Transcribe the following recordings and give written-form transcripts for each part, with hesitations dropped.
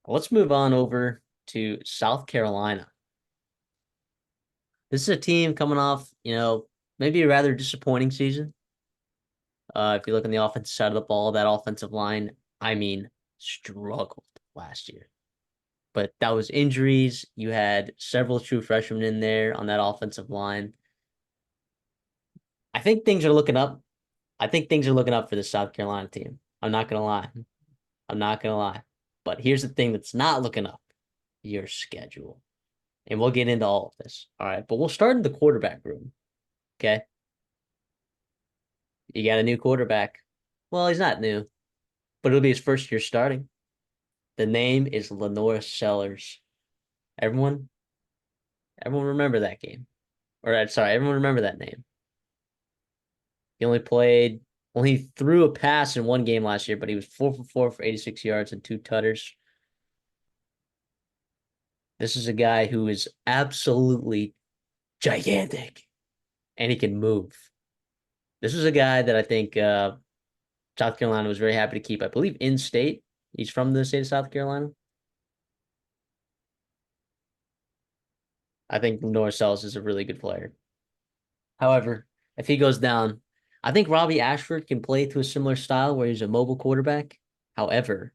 Let's move on over to South Carolina. This is a team coming off, maybe a rather disappointing season. If you look on the offensive side of the ball, that offensive line, I mean, struggled last year. But that was injuries. You had several true freshmen in there on that offensive line. I think things are looking up. I think things are looking up for the South Carolina team. I'm not gonna lie. I'm not gonna lie. But here's the thing that's not looking up: your schedule. And we'll get into all of this. All right. But we'll start in the quarterback room. Okay. You got a new quarterback. Well, he's not new, but it'll be his first year starting. The name is Lenore Sellers. Everyone, everyone remember that game. Or sorry, everyone remember that name. He only threw a pass in one game last year, but he was 4 for 4 for 86 yards and two tutters. This is a guy who is absolutely gigantic and he can move. This is a guy that I think South Carolina was very happy to keep. I believe in state. He's from the state of South Carolina. I think Norris is a really good player. However, if he goes down, I think Robbie Ashford can play to a similar style where he's a mobile quarterback. However,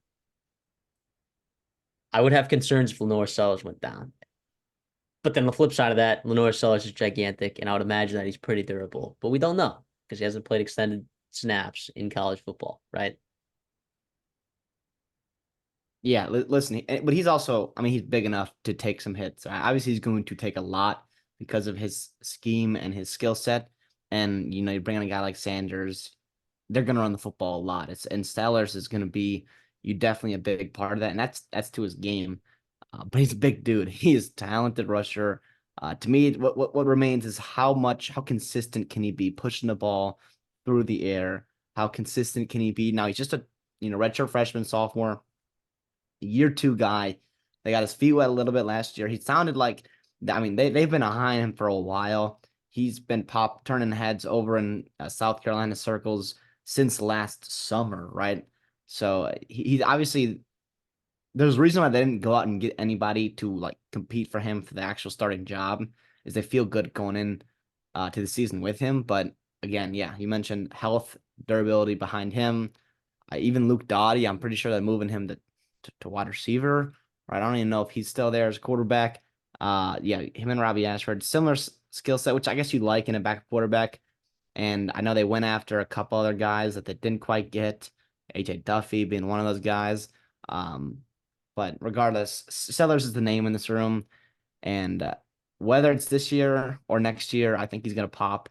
I would have concerns if Lenore Sellers went down. But then the flip side of that, Lenore Sellers is gigantic, and I would imagine that he's pretty durable. But we don't know because he hasn't played extended snaps in college football, right? Yeah, listen, but he's also, I mean, he's big enough to take some hits. Obviously, he's going to take a lot because of his scheme and his skill set. And, you bring in a guy like Sanders, they're going to run the football a lot. And Sellers is going to be you definitely a big part of that. And that's to his game. But he's a big dude. He is a talented rusher. To me, what remains is how consistent can he be pushing the ball through the air? How consistent can he be? Now he's just a redshirt freshman, sophomore year two guy. They got his feet wet a little bit last year. He sounded like, I mean, they've been behind him for a while. He's been turning heads over in South Carolina circles since last summer, right? So he's obviously there's a reason why they didn't go out and get anybody to like compete for him for the actual starting job is they feel good going in to the season with him. But again, yeah, you mentioned health, durability behind him. Even Luke Dottie, I'm pretty sure they're moving him to wide receiver. Right? I don't even know if he's still there as quarterback. Yeah, him and Robbie Ashford, similar skill set, which I guess you like in a backup quarterback. And I know they went after a couple other guys that they didn't quite get. AJ Duffy being one of those guys. Um, but regardless, Sellers is the name in this room, and whether it's this year or next year, I think he's gonna pop.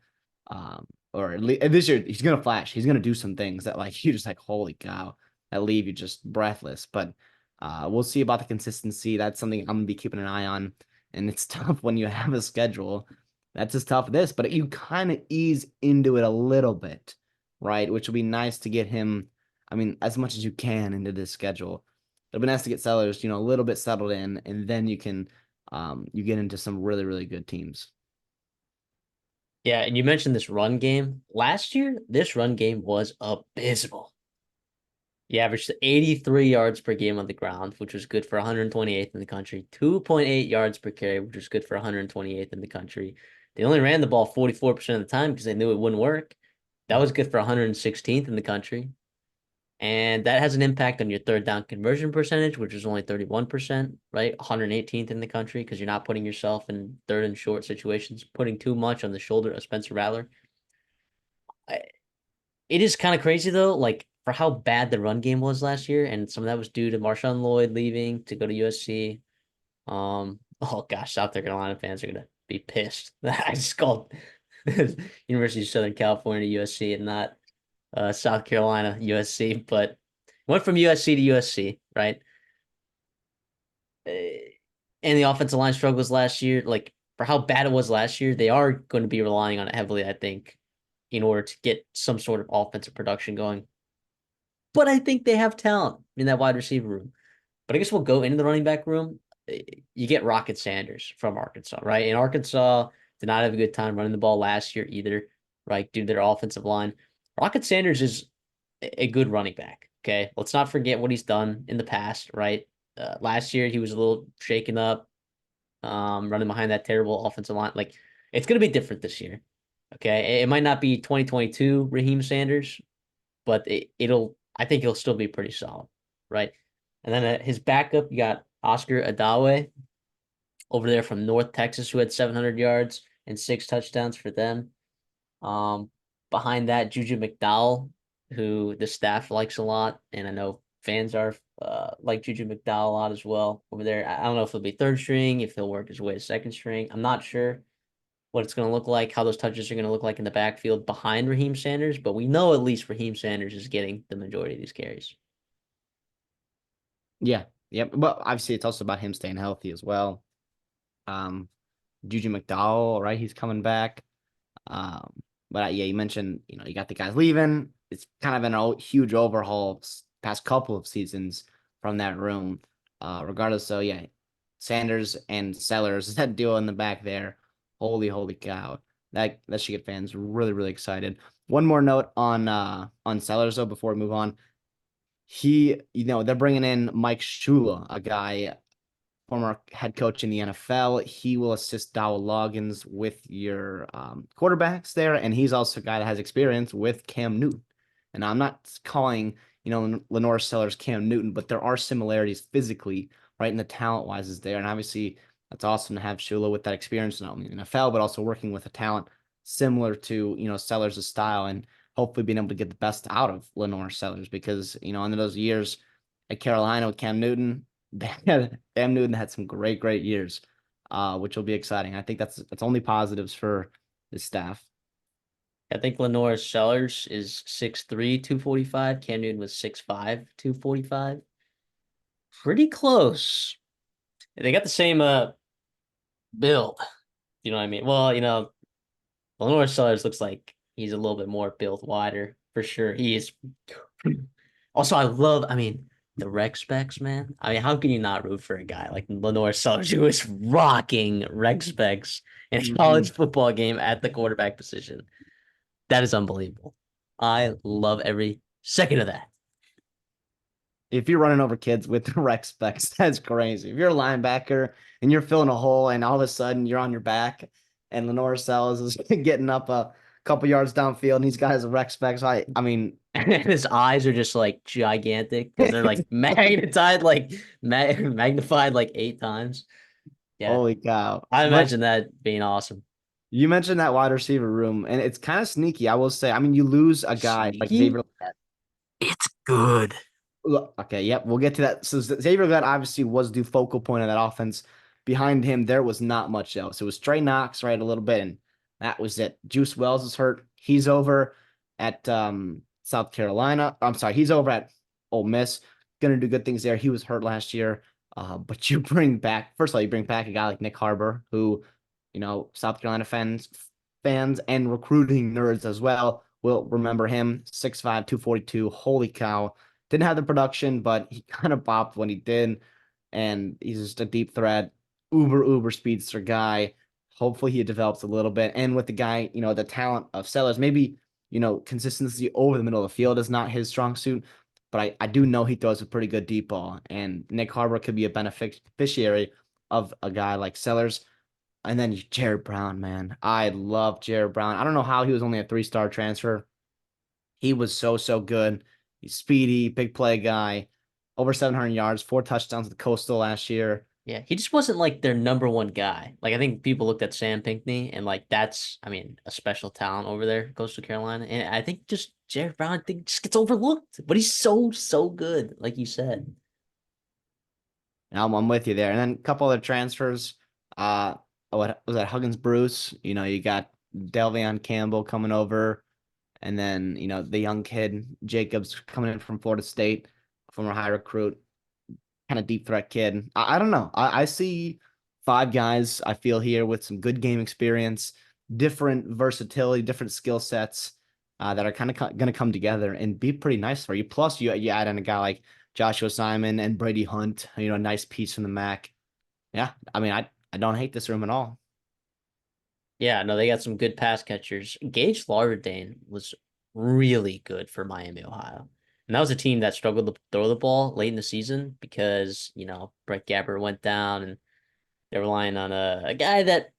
Or at least this year he's gonna flash. He's gonna do some things that like you just like holy cow that leave you just breathless. But we'll see about the consistency. That's something I'm gonna be keeping an eye on. And it's tough when you have a schedule that's as tough as this, but you kind of ease into it a little bit, right? Which will be nice to get him, I mean, as much as you can into this schedule. It'll be nice to get Sellers, a little bit settled in, and then you get into some really, really good teams. Yeah, and you mentioned this run game. Last year, this run game was abysmal. He averaged 83 yards per game on the ground, which was good for 128th in the country, 2.8 yards per carry, which was good for 128th in the country. They only ran the ball 44% of the time because they knew it wouldn't work. That was good for 116th in the country. And that has an impact on your third down conversion percentage, which is only 31%, right? 118th in the country because you're not putting yourself in third and short situations, putting too much on the shoulder of Spencer Rattler. It is kind of crazy though, like for how bad the run game was last year, and some of that was due to Marshawn Lloyd leaving to go to USC. Oh gosh, South Carolina fans are gonna be pissed. I just called University of Southern California USC and not South Carolina USC, but went from USC to USC, right? And the offensive line struggles last year. Like for how bad it was last year, they are going to be relying on it heavily, I think, in order to get some sort of offensive production going. But I think they have talent in that wide receiver room. But I guess we'll go into the running back room. You get Rocket Sanders from Arkansas, right? And Arkansas did not have a good time running the ball last year either, right? Due to their offensive line. Rocket Sanders is a good running back. Okay. Let's not forget what he's done in the past, right? Last year he was a little shaken up, running behind that terrible offensive line. Like it's gonna be different this year. Okay, it might not be 2022 Raheem Sanders, but it'll. I think he'll still be pretty solid, right? And then his backup, you got Oscar Adawe over there from North Texas, who had 700 yards and 6 touchdowns for them. Um, Behind that, Juju McDowell, who the staff likes a lot, and I know fans are like Juju McDowell a lot as well over there. I don't know if he'll be third string, if he'll work his way to second string. I'm not sure what it's going to look like, how those touches are going to look like in the backfield behind Raheem Sanders, but we know at least Raheem Sanders is getting the majority of these carries. Yeah, yep. But obviously, it's also about him staying healthy as well. Um, Juju McDowell, right? He's coming back. Um, but yeah, you mentioned, you got the guys leaving. It's kind of been a huge overhaul past couple of seasons from that room. Regardless, so yeah, Sanders and Sellers, that duo in the back there. Holy cow. That should get fans really, really excited. One more note on Sellers though before we move on. They're bringing in Mike Shula, a guy former head coach in the NFL. He will assist Dowell Loggins with your quarterbacks there, and he's also a guy that has experience with Cam Newton. And I'm not calling Lenore Sellers Cam Newton, but there are similarities physically, right? And the talent wise is there, and obviously that's awesome to have Shula with that experience not only in the NFL but also working with a talent similar to Sellers' style, and hopefully being able to get the best out of Lenore Sellers because in those years at Carolina with Cam Newton, Cam Newton had some great years, which will be exciting. I think that's only positives for his staff. I think Lenore Sellers is 6'3", 245. Cam Newton was 6'5", 245. Pretty close. They got the same build. You know what I mean? Well, Lenore Sellers looks like he's a little bit more built wider for sure. He is. Also, I mean, the rec specs, man. I mean, how can you not root for a guy like Lenore Sellers who is rocking rec specs in a Mhm. college football game at the quarterback position? That is unbelievable. I love every second of that. If you're running over kids with the rec specs, that's crazy. If you're a linebacker and you're filling a hole and all of a sudden you're on your back and Lenore Sells is getting up a couple yards downfield and he's got his rec specs, I mean, And his eyes are just like gigantic because they're like magnetized, like magnified like 8 times. Yeah, holy cow. I But imagine that being awesome. you mentioned that wide receiver room, and it's kind of sneaky, I will say. I mean, you lose a guy like Sneaky? Xavier. It's good. Okay, yep, we'll get to that. So Xavier Glenn obviously was the focal point of that offense. Behind him, there was not much else. It was Trey Knox, right, a little bit, and that was it. Juice Wells is hurt. He's over at South Carolina. I'm sorry, he's over at Ole Miss. Gonna do good things there. He was hurt last year. But you bring back, first of all, you bring back a guy like Nick Harbor, who, South Carolina fans and recruiting nerds as well will remember him. 6'5", 242. Holy cow. Didn't have the production, but he kind of bopped when he did. And he's just a deep threat, uber speedster guy. Hopefully he develops a little bit. And with the guy, the talent of Sellers, maybe, consistency over the middle of the field is not his strong suit. But I do know he throws a pretty good deep ball. And Nick Harbor could be a beneficiary of a guy like Sellers. And then Jared Brown, man. I love Jared Brown. I don't know how he was only a 3-star transfer. He was so good. He's speedy, big play guy, over 700 yards, 4 touchdowns at the Coastal last year. Yeah, he just wasn't like their number one guy. Like I think people looked at Sam Pinckney and like that's, I mean, a special talent over there, Coastal Carolina. And I think just Jared Brown, I think just gets overlooked, but he's so good, like you said. And I'm with you there. And then a couple other transfers. Uh, what was that? Huggins Bruce. You got Delvion Campbell coming over, and then the young kid Jacobs coming in from Florida State, former high recruit, kind of deep threat kid. I don't know. I see 5 guys I feel here with some good game experience, different versatility, different skill sets that are kind of going to come together and be pretty nice for you. Plus, you add in a guy like Joshua Simon and Brady Hunt, a nice piece from the MAC. Yeah, I mean, I don't hate this room at all. Yeah, no, they got some good pass catchers. Gage Lauderdale was really good for Miami, Ohio. And that was a team that struggled to throw the ball late in the season because, Brett Gabbert went down and they're relying on a guy that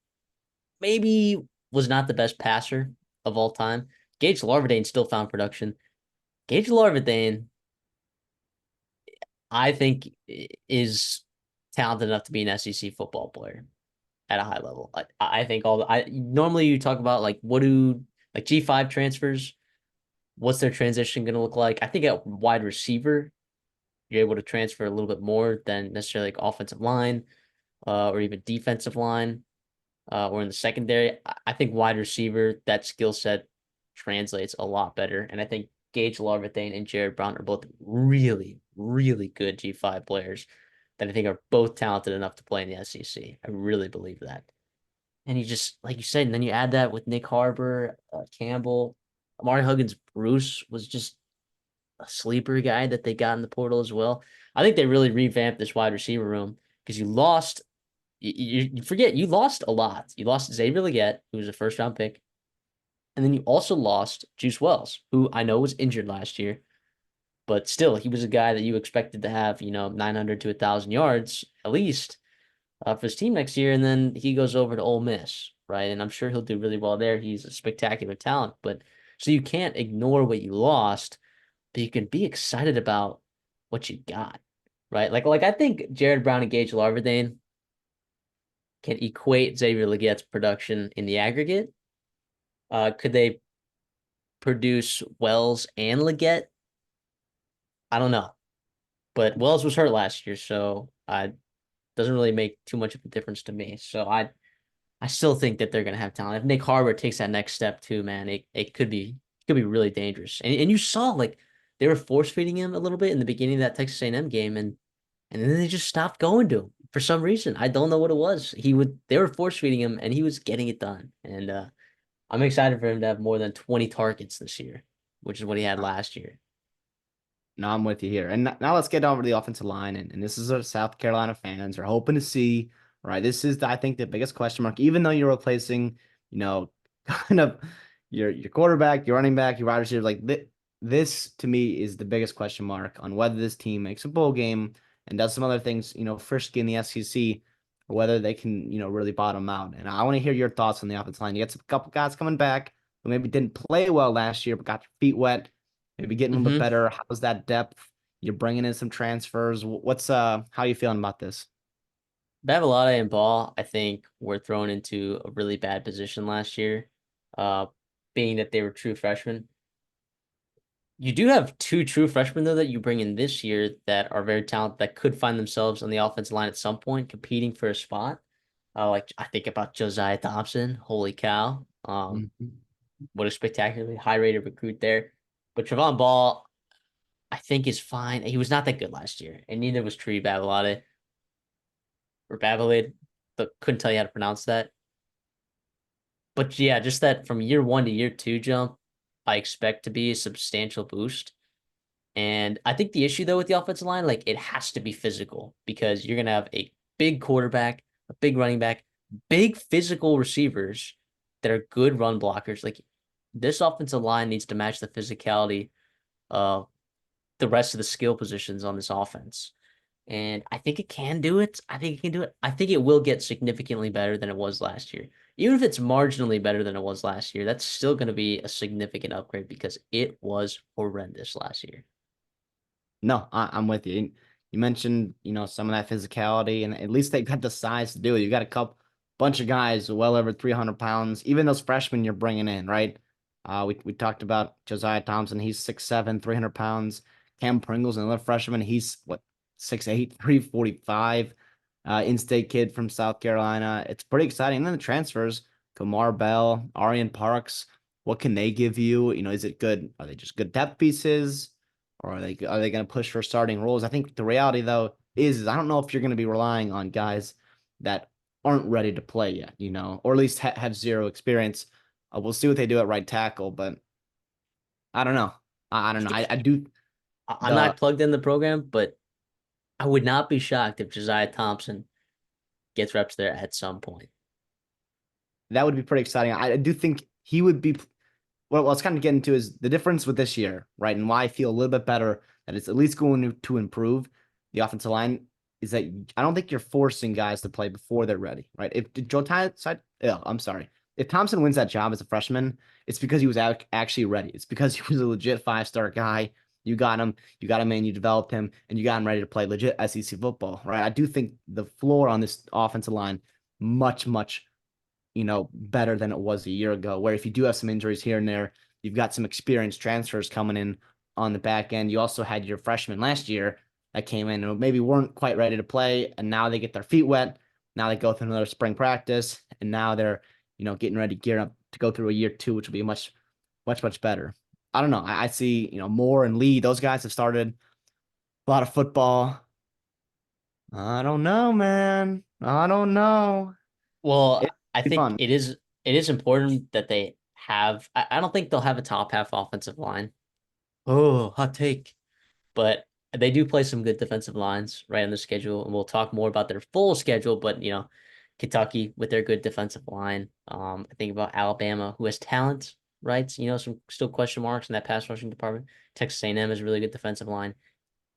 maybe was not the best passer of all time. Gage Larvadain still found production. Gage Larvadain, I think, is talented enough to be an SEC football player at a high level. I think I normally you talk about like what do like G5 transfers, what's their transition going to look like? I think at wide receiver, you're able to transfer a little bit more than necessarily like offensive line or even defensive line or in the secondary. I think wide receiver, that skill set translates a lot better. And I think Gage Larvadain and Jared Brown are both really, really good G5 players that I think are both talented enough to play in the SEC. I really believe that. And you just, like you said, and then you add that with Nick Harbor, Campbell, Amari Huggins, Bruce was just a sleeper guy that they got in the portal as well. I think they really revamped this wide receiver room because you lost. You forget you lost a lot. You lost Xavier Legette, who was a first round pick, and then you also lost Juice Wells, who I know was injured last year, but still he was a guy that you expected to have 900 to 1,000 yards at least for his team next year, and then he goes over to Ole Miss, right? And I'm sure he'll do really well there. He's a spectacular talent, but so you can't ignore what you lost, but you can be excited about what you got, right? Like I think Jared Brown and Gage Larvadain can equate Xavier Legette's production in the aggregate. Could they produce Wells and Legette? I don't know, but Wells was hurt last year, so I doesn't really make too much of a difference to me. So I still think that they're gonna have talent. If Nick Harbor takes that next step too, man, it could be really dangerous. And you saw like they were force feeding him a little bit in the beginning of that Texas A&M game, and then they just stopped going to him for some reason. I don't know what it was. They were force feeding him, and he was getting it done. And I'm excited for him to have more than 20 targets this year, which is what he had last year. No, I'm with you here. And now let's get over to the offensive line. And this is what South Carolina fans are hoping to see, right? This is, I think, the biggest question mark, even though you're replacing, you know, kind of your quarterback, your running back, your wide receiver. Like this to me is the biggest question mark on whether this team makes a bowl game and does some other things, frisky in the SEC, or whether they can, really bottom out. And I want to hear your thoughts on the offensive line. You got a couple guys coming back who maybe didn't play well last year, but got their feet wet. Maybe getting a little bit Mm-hmm. better. How's that depth? You're bringing in some transfers. What's how you feeling about this? Babalade and Ball, I think, were thrown into a really bad position last year, uh, being that they were true freshmen. You do have two true freshmen though that you bring in this year that are very talented that could find themselves on the offensive line at some point competing for a spot. Like I think about Josiah Thompson. Holy cow! Mhm. What a spectacularly high rated recruit there. But Trevon Ball, I think is fine. He was not that good last year, and neither was Tree Babalade or Babalade. But couldn't tell you how to pronounce that. But yeah, just that from year one to year two jump, I expect to be a substantial boost. And I think the issue though with the offensive line, like it has to be physical because you're gonna have a big quarterback, a big running back, big physical receivers that are good run blockers. Like this offensive line needs to match the physicality of the rest of the skill positions on this offense. And I think it can do it. I think it can do it. I think it will get significantly better than it was last year. Even if it's marginally better than it was last year, that's still going to be a significant upgrade because it was horrendous last year. No, I'm with you. You mentioned, some of that physicality, and at least they got the size to do it. You got a couple bunch of guys well over 300 pounds, even those freshmen you're bringing in, right? We talked about Josiah Thompson. He's 6'7", 300 pounds. Cam Pringle's another freshman. He's what, 6'8", 345. In-state kid from South Carolina. It's pretty exciting. And then the transfers, Kamar Bell, Arian Parks. What can they give you? Is it good? Are they just good depth pieces? Or are they going to push for starting roles? I think the reality though is I don't know if you're going to be relying on guys that aren't ready to play yet, or at least have zero experience. We'll see what they do at right tackle, but I don't know. I don't know. I do I'm the not plugged in the program, but I would not be shocked if Josiah Thompson gets reps there at some point. that would be pretty exciting. I do think he would be. what I was kind of getting to is the difference with this year, right? And why I feel a little bit better that it's at least going to improve the offensive line is that I don't think you're forcing guys to play before they're ready, right? If Joe Ty, I'm sorry. If Thompson wins that job as a freshman, it's because he was actually ready. It's because he was a legit 5-star guy. You got him in, you developed him, and you got him ready to play legit SEC football, right? I do think the floor on this offensive line much, much better than it was a year ago. Where if you do have some injuries here and there, you've got some experienced transfers coming in on the back end. You also had your freshmen last year that came in and maybe weren't quite ready to play, and now they get their feet wet. Now they go through another spring practice, and now they're getting ready, gearing up to go through a year two, which will be much, much, much better. I don't know. I see Moore and Lee; those guys have started a lot of football. I don't know, man. I don't know. Well, It'd I be think fun. it is important that they have. I don't think they'll have a top half offensive line. Oh, hot take. But they do play some good defensive lines right on the schedule, and we'll talk more about their full schedule. But Kentucky with their good defensive line. I think about Alabama, who has talent, right? Some still question marks in that pass rushing department. Texas A&M has a really good defensive line.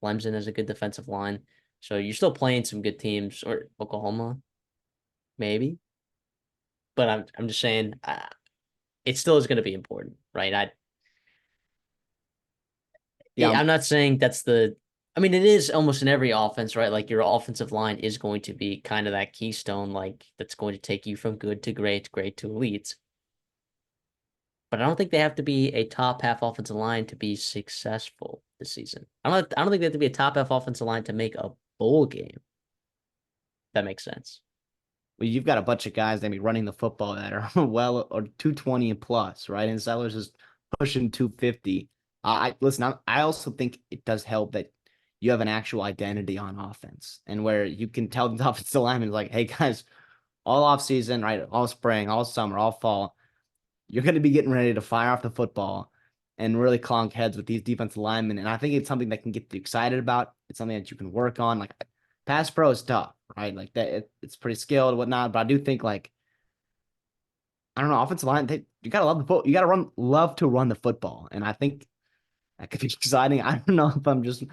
Clemson has a good defensive line. So you're still playing some good teams, or Oklahoma, maybe. But I'm just saying, it still is going to be important, right? Yeah, I'm not saying that's the. I mean, it is almost in every offense, right? Like your offensive line is going to be kind of that keystone, like that's going to take you from good to great, great to elite. But I don't think they have to be a top half offensive line to be successful this season. I don't think they have to be a top half offensive line to make a bowl game. That makes sense. well, you've got a bunch of guys that be running the football that are well or 220 and plus, right? And Sellers is pushing 250. I listen. I also think it does help that you have an actual identity on offense, and where you can tell the offensive linemen like, "Hey guys, all off season, right? All spring, all summer, all fall, you're going to be getting ready to fire off the football and really clonk heads with these defensive linemen." And I think it's something that can get you excited about. It's something that you can work on. Like pass pro is tough, right? Like that, it's pretty skilled and whatnot. But I do think like I don't know, offensive line. You gotta love the foot. You gotta love to run the football. And I think that could be exciting. I don't know if I'm just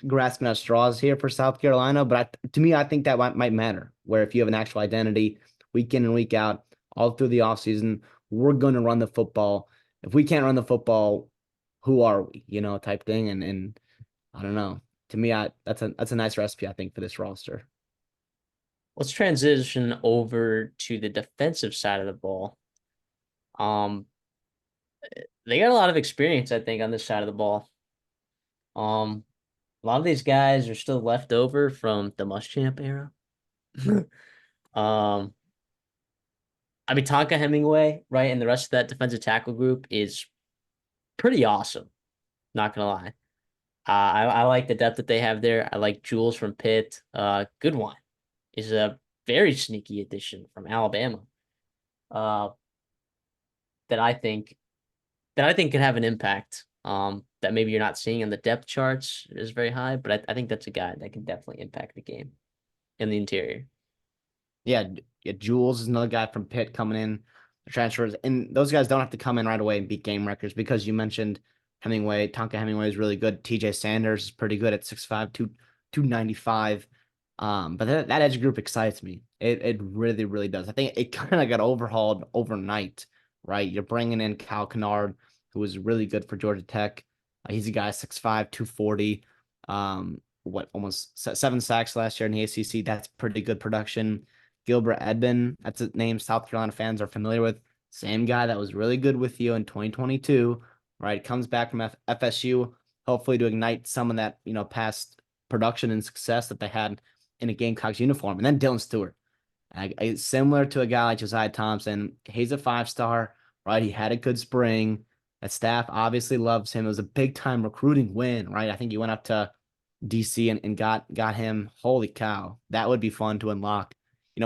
grasping at straws here for South Carolina, but to me, I think that might matter. Where if you have an actual identity, week in and week out, all through the offseason, we're going to run the football. If we can't run the football, who are we? Type thing. And I don't know. To me, that's a nice recipe, I think, for this roster. Let's transition over to the defensive side of the ball. Um, they got a lot of experience, I think, on this side of the ball. Um, a lot of these guys are still left over from the Muschamp era. Um, I mean, Tonka Hemingway, right, and the rest of that defensive tackle group is pretty awesome. Not gonna lie. I like the depth that they have there. I like Jules from Pitt. Good one is a very sneaky addition from Alabama. Uh, that I think could have an impact. That maybe you're not seeing on the depth charts is very high, but I think that's a guy that can definitely impact the game in the interior. Yeah, yeah, Jules is another guy from Pitt coming in, transfers, and those guys don't have to come in right away and beat game records because you mentioned Hemingway. Tonka Hemingway is really good. TJ Sanders is pretty good at 6'5", 295. But that edge group excites me. It really, really does. I think it kind of got overhauled overnight, right? You're bringing in Cal Kennard, who was really good for Georgia Tech. He's a guy 6'5", 240. Almost 7 sacks last year in the ACC. That's pretty good production. Gilbert Edmond, that's a name South Carolina fans are familiar with. Same guy that was really good with you in 2022, right? Comes back from FSU, hopefully to ignite some of that, past production and success that they had in a Gamecocks uniform. And then Dylan Stewart, similar to a guy like Josiah Thompson. He's a 5-star, right? He had a good spring. That staff obviously loves him. It was a big time recruiting win, right? I think he went up to DC and got him. Holy cow, that would be fun to unlock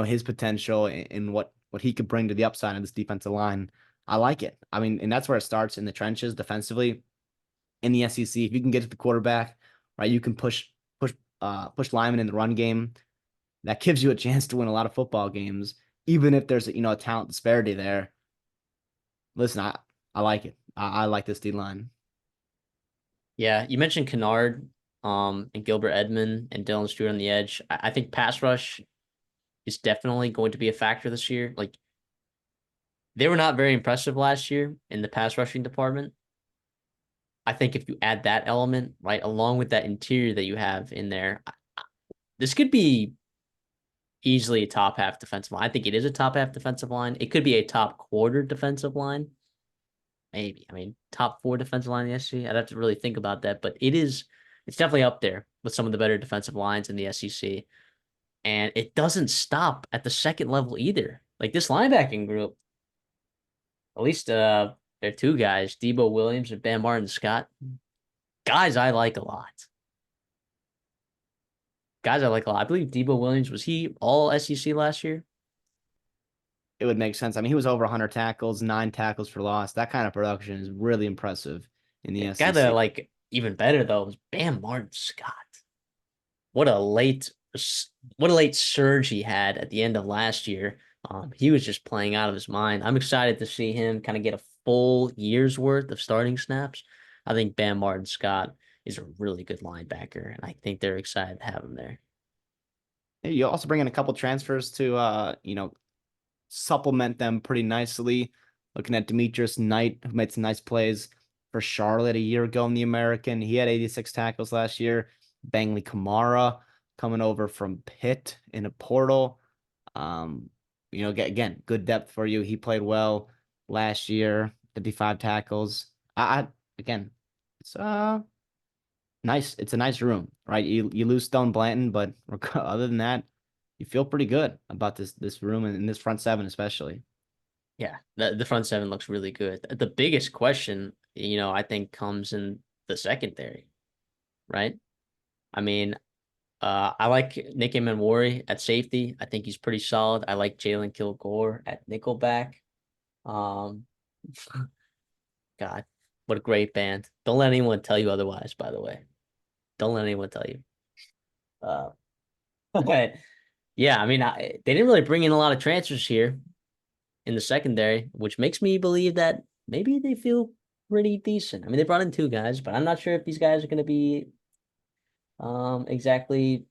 his potential and what he could bring to the upside of this defensive line. I like it. I mean, and that's where it starts in the trenches defensively in the SEC. If you can get to the quarterback, right, you can push linemen in the run game. That gives you a chance to win a lot of football games, even if there's a talent disparity there. Listen, I like it. I like this D line. Yeah, you mentioned Kennard, and Gilbert Edmond and Dylan Stewart on the edge. I think pass rush is definitely going to be a factor this year. Like they were not very impressive last year in the pass rushing department. I think if you add that element, right, along with that interior that you have in there, this could be easily a top half defensive line. I think it is a top half defensive line. It could be a top quarter defensive line. Maybe. I mean, top four defensive line in the SEC. I'd have to really think about that, but it's definitely up there with some of the better defensive lines in the SEC. And it doesn't stop at the second level either. Like this linebacking group, at least there are two guys, Debo Williams and Bam Martin Scott. Guys I like a lot. Guys I like a lot. I believe Debo Williams, was he all SEC last year? It would make sense. I mean, he was over 100 tackles, 9 tackles for loss. That kind of production is really impressive in Yeah, the guy that I SEC. like even better though was Bam Martin Scott. What a late what a late surge he had at the end of last year. He was just playing out of his mind. I'm excited to see him kind of get a full year's worth of starting snaps. I think Bam Martin Scott is a really good linebacker, and I think they're excited to have him there. You also bring in a couple transfers to, supplement them pretty nicely. Looking at Demetrius Knight, who made some nice plays for Charlotte a year ago in the American. He had 86 tackles last year. Bangley Kamara coming over from Pitt in a portal. Um, again, good depth for you. He played well last year, 55 tackles. I again, it's nice. It's a nice room, right? You lose Stone Blanton, but other than that, you feel pretty good about this room and this front seven especially. Yeah, the front seven looks really good. The biggest question, I think comes in the secondary, right? I mean, I like Nick Manwari at safety. I think he's pretty solid. I like Jalen Kilgore at nickelback. Um, God, what a great band. Don't let anyone tell you otherwise, by the way. Don't let anyone tell you. Uh, okay. Yeah, I mean, they didn't really bring in a lot of transfers here in the secondary, which makes me believe that maybe they feel pretty decent. I mean, they brought in two guys, but I'm not sure if these guys are going to be exactly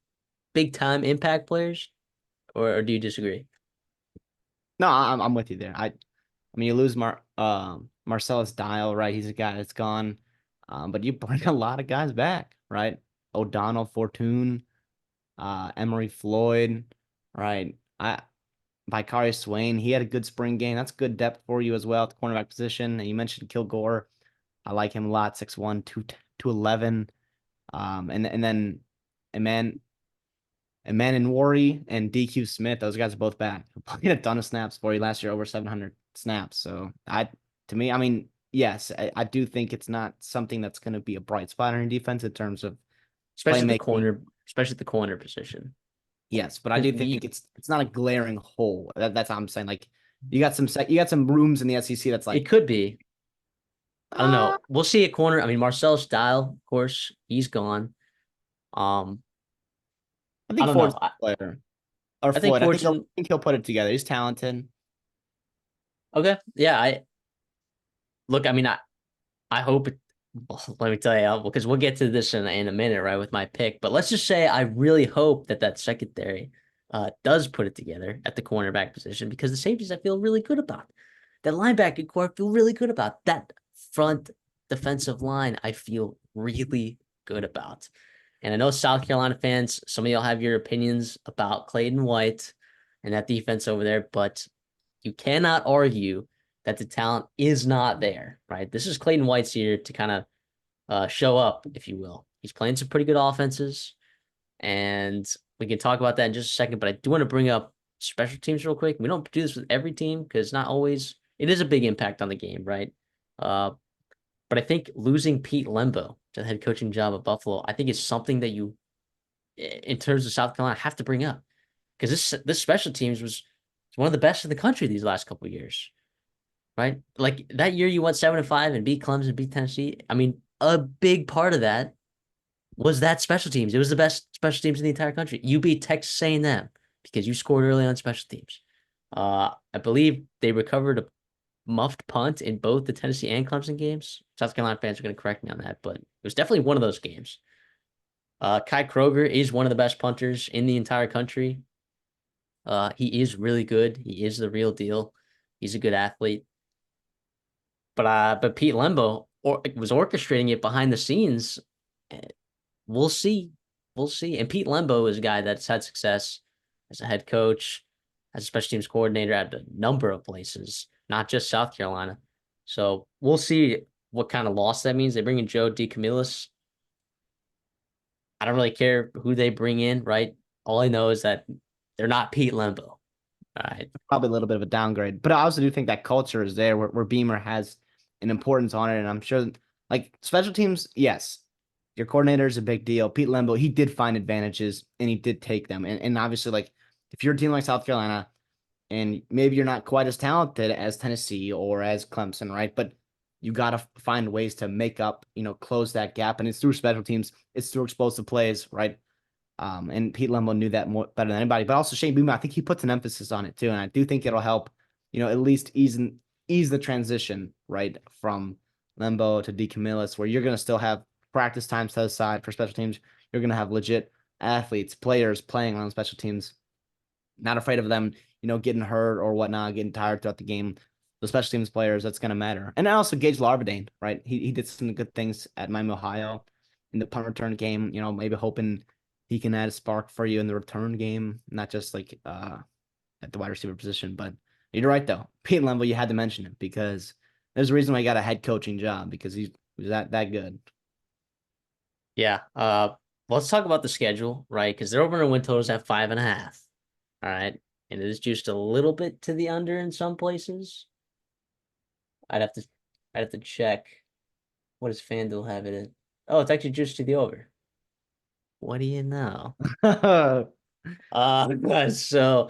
big time impact players, or do you disagree? No, I'm with you there. I mean, you lose Marcellus Dial, right? He's a guy that's gone. But you bring a lot of guys back, right? O'Donnell, Fortune, Emery Floyd, right? Vicarious Swain, he had a good spring game. That's good depth for you as well at the cornerback position. And you mentioned Kilgore. I like him a lot, 6'1", 211. And then Eman and Worry and DQ Smith, those guys are both back. Played a ton of snaps for you last year, over 700 snaps. So to me, I mean, yes, I do think it's not something that's going to be a bright spot in your defense in terms of Especially the playmaking. corner, especially the corner position. Yes, but I Because do think it's not a glaring hole. That's how I'm saying. Like you got some rooms in the SEC that's it like, could be. I don't uh, know. We'll see a corner. I mean, Marcel Style, of course, he's gone. Um, I I think don't know. Ford's a player or I think Floyd. Fortune. I think he'll put it together. He's talented. Okay, yeah. I look. I mean, I hope it. Well, let me tell you, because we'll get to this in a minute, right, with my pick. But let's just say I really hope that secondary does put it together at the cornerback position because the safeties I feel really good about. That linebacker core I feel really good about. That front defensive line I feel really good about. And I know South Carolina fans, some of y'all have your opinions about Clayton White and that defense over there, but you cannot argue that the talent is not there, right? This is Clayton White's year to kind of show up, if you will. He's playing some pretty good offenses, and we can talk about that in just a second. But I do want to bring up special teams real quick. We don't do this with every team because not always it is a big impact on the game, right? Uh, but I think losing Pete Lembo to the head coaching job at Buffalo, I think is something that you, in terms of South Carolina, have to bring up because this special teams was one of the best in the country these last couple of years, right? Like that year you went 7-5 and beat Clemson, beat Tennessee. I mean, a big part of that was that special teams. It was the best special teams in the entire country. You beat Texas A&M because you scored early on special teams. I believe they recovered muffed punt in both the Tennessee and Clemson games. South Carolina fans are going to correct me on that, but it was definitely one of those games. Kai Kroger is one of the best punters in the entire country. He is really good. He is the real deal. He's a good athlete. But Pete Lembo was orchestrating it behind the scenes. We'll see. We'll see. And Pete Lembo is a guy that's had success as a head coach, as a special teams coordinator at a number of places, not just South Carolina. So we'll see what kind of loss that means. They bring in Joe DeCamillis. I don't really care who they bring in, right? All I know is that they're not Pete Lembo. All right. Probably a little bit of a downgrade. But I also do think that culture is there where Beamer has an importance on it. And I'm sure like special teams, yes, your coordinator is a big deal. Pete Lembo, he did find advantages and he did take them. And obviously, like if you're a team like South Carolina and maybe you're not quite as talented as Tennessee or as Clemson, right? But you got to find ways to make up, close that gap. And it's through special teams, it's through explosive plays, right? And Pete Lembo knew that more better than anybody. But also Shane Beamer, I think he puts an emphasis on it too, and I do think it'll help, at least ease the transition right from Lembo to DeCamillis, where you're going to still have practice time set aside for special teams. You're going to have legit athletes, players playing on special teams, not afraid of them, getting hurt or whatnot, getting tired throughout the game. The special teams players, that's going to matter. And also Gage Larvadane, right? He did some good things at Miami, Ohio in the punt return game, maybe hoping he can add a spark for you in the return game, not just like at the wide receiver position. But you're right though, Pete Lembo, you had to mention it because there's a reason why he got a head coaching job because he was that good. Yeah. Let's talk about the schedule, right? Because their opener win totals at 5.5. All right. And it is juiced a little bit to the under in some places. I'd have to check. What does FanDuel have it in? Oh, it's actually juiced to the over. What do you know? So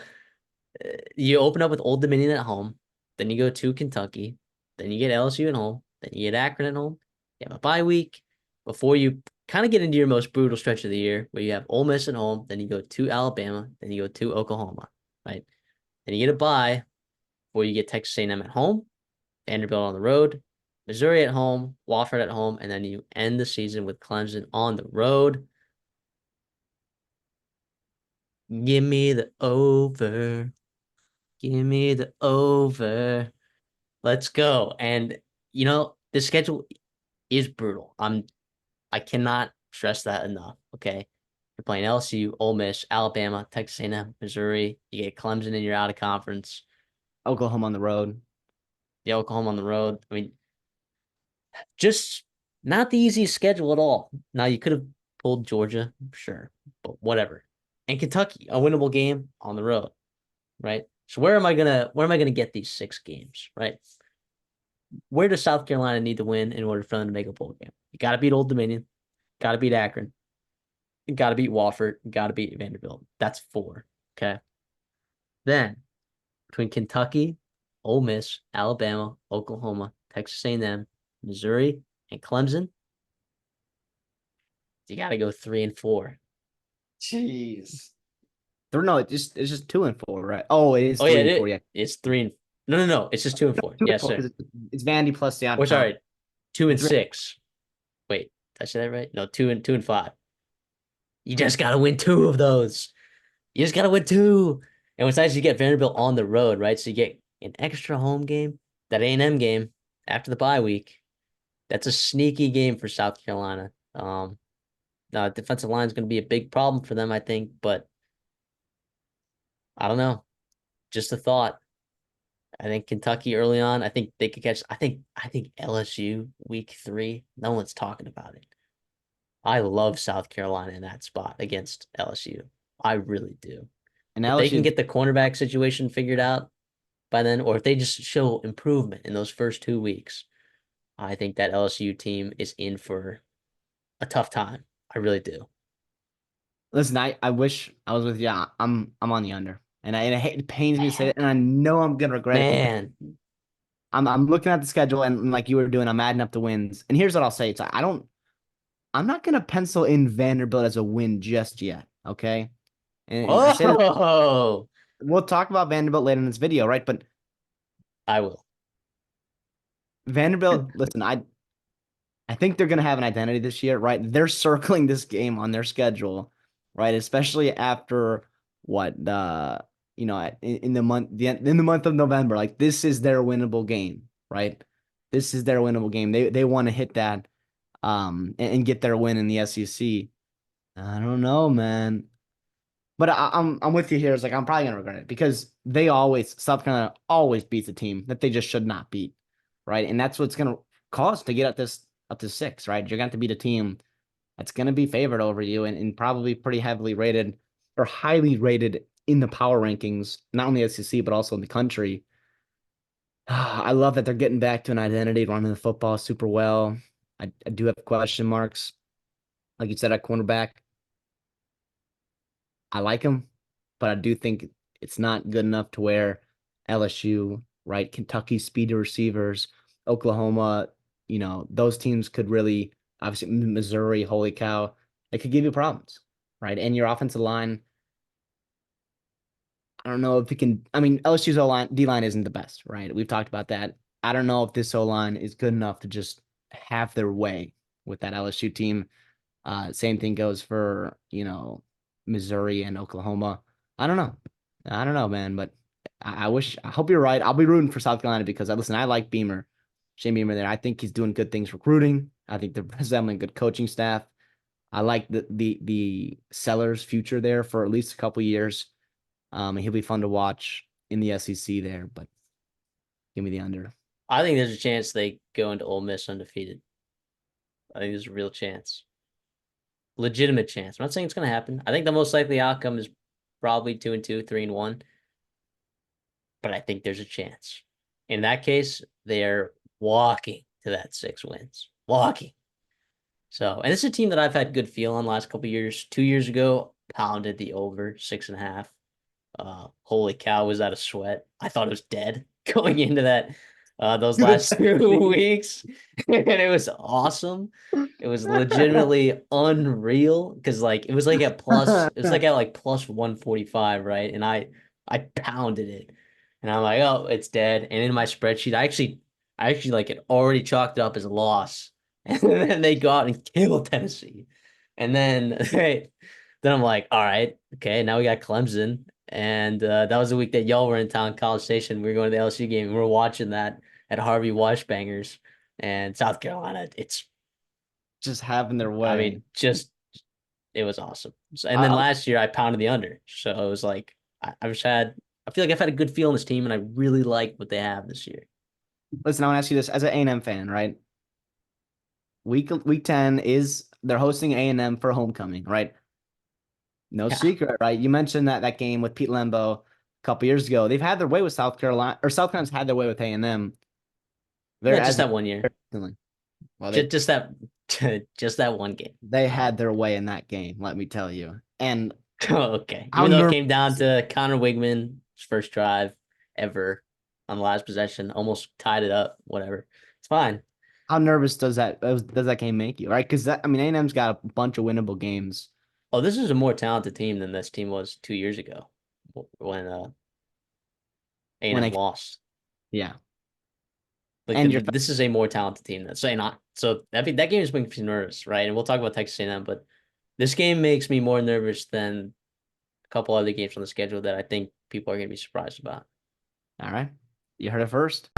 you open up with Old Dominion at home, then you go to Kentucky, then you get LSU at home, then you get Akron at home. You have a bye week before you kind of get into your most brutal stretch of the year, where you have Ole Miss at home, then you go to Alabama, then you go to Oklahoma, right? Then you get a bye before you get Texas A&M at home, Vanderbilt on the road, Missouri at home, Wofford at home, and then you end the season with Clemson on the road. Give me the over. Give me the over. Let's go. And the schedule is brutal. I cannot stress that enough. Okay. You're playing LSU, Ole Miss, Alabama, Texas A&M, Missouri. You get Clemson and you're out of conference. Oklahoma on the road. The Oklahoma on the road. I mean, just not the easiest schedule at all. Now you could have pulled Georgia, sure, but whatever. And Kentucky, a winnable game on the road, right? So where am I gonna get these 6 games, right? Where does South Carolina need to win in order for them to make a bowl game? You got to beat Old Dominion, got to beat Akron, you got to beat Wofford, you got to beat Vanderbilt. That's 4. Okay. Then between Kentucky, Ole Miss, Alabama, Oklahoma, Texas A&M, Missouri, and Clemson, you got to go 3-4. Jeez. No, it's just 2-4, right? Oh, it is Oh three yeah, and four. Yeah, it's 3 and no. It's just 2-4. 2 and Yes, 4 sir. because it's Vandy plus the out Or of sorry, conference. two and Three. six. Wait, did I say that right? No, 2-5. You just gotta win 2 of those. You just gotta win 2. And besides, you get Vanderbilt on the road, right? So you get an extra home game, that A&M game after the bye week. That's a sneaky game for South Carolina. The defensive line is going to be a big problem for them, I think. But I don't know. Just a thought. I think Kentucky early on. I think they could catch. I think LSU week 3. No one's talking about it. I love South Carolina in that spot against LSU. I really do. And If they can LSU, get the cornerback situation figured out by then, or if they just show improvement in those first 2 weeks, I think that LSU team is in for a tough time. I really do. listen, I wish I was with you. I'm on the under, it pains me to say Man, it, and I know I'm gonna regret it. But man. I'm looking at the schedule and like you were doing, I'm adding up the wins. And here's what I'll say: I'm not gonna pencil in Vanderbilt as a win just yet. Okay, and I say this, Oh, we'll talk about Vanderbilt later in this video, right? But I will. Vanderbilt, listen, I think they're going to have an identity this year, right? They're circling this game on their schedule, right? Especially after what in the month of November, like this is their winnable game, right? This is their winnable game. They want to hit that and get their win in the SEC. I don't know, man. But I'm with you here. It's like I'm probably gonna regret it because South Carolina always beats a team that they just should not beat, right? And that's what's gonna cause to get up to six, right? You're going to beat a team that's gonna be favored over you and probably pretty heavily rated or highly rated in the power rankings, not only SEC but also in the country. I love that they're getting back to an identity, running the football super well. I do have question marks, like you said, at cornerback. I like him, but I do think it's not good enough to where LSU, right? Kentucky speedy receivers, Oklahoma, those teams could really, obviously, Missouri, holy cow, they could give you problems, right? And your offensive line, I don't know if it can. I mean, LSU's O line, D line isn't the best, right? We've talked about that. I don't know if this O line is good enough to just have their way with that LSU team. Same thing goes for, Missouri and Oklahoma. I don't know. I don't know, man, but I hope you're right. I'll be rooting for South Carolina because I like Beamer, Shane Beamer there. I think he's doing good things recruiting. I think they're assembling good coaching staff. I like the Sellers future there for at least a couple years. And he'll be fun to watch in the SEC there, but give me the under. I think there's a chance they go into Ole Miss undefeated. I think there's a real chance, legitimate chance. I'm not saying it's going to happen. I think the most likely outcome is probably 2-2, 3-1, but I think there's a chance. In that case, they're walking to that 6 wins, walking. So, and it's a team that I've had good feel on last couple years. 2 years ago, pounded the over 6.5. Holy cow, was that a sweat? I thought it was dead going into that those last 2 weeks. And it was awesome. It was legitimately unreal because it was like at like plus 145, right? And I pounded it. And I'm like, oh, it's dead. And in my spreadsheet, I actually like it already chalked up as a loss. And then they go out and kill Tennessee. And then then I'm like, all right, okay, now we got Clemson. And that was the week that y'all were in town, College Station. We were going to the LSU game, and we were watching that at Harvey Washbangers and South Carolina. It's, Just having their I way. mean, just it was awesome. So, and then Uh, last year I pounded the under, so it was like I feel like I've had a good feel in this team, and I really like what they have this year. Listen, I want to ask you this as an A&M fan, right? Week 10 is they're hosting A&M for homecoming, right? No Yeah, secret, right? You mentioned that game with Pete Lembo a couple years ago. They've had their way with South Carolina, or South Carolina's had their way with A&M. They're yeah, just as that one year, well, just that, just that one game. they Uh, had their way in that game, let me tell you. And okay, how even though it nervous came down to Connor Wigman's first drive ever on the last possession, almost tied it up. Whatever, it's fine. how nervous does that game make you, right? Because I mean, A&M's got a bunch of winnable games. Oh, this is a more talented team than this team was 2 years ago when When A&M they, lost. yeah, Like and you're this is a more talented team. That's saying not so that game is making me nervous, right? And we'll talk about Texas A&M, but this game makes me more nervous than a couple other games on the schedule that I think people are going to be surprised about. all right. You heard it first.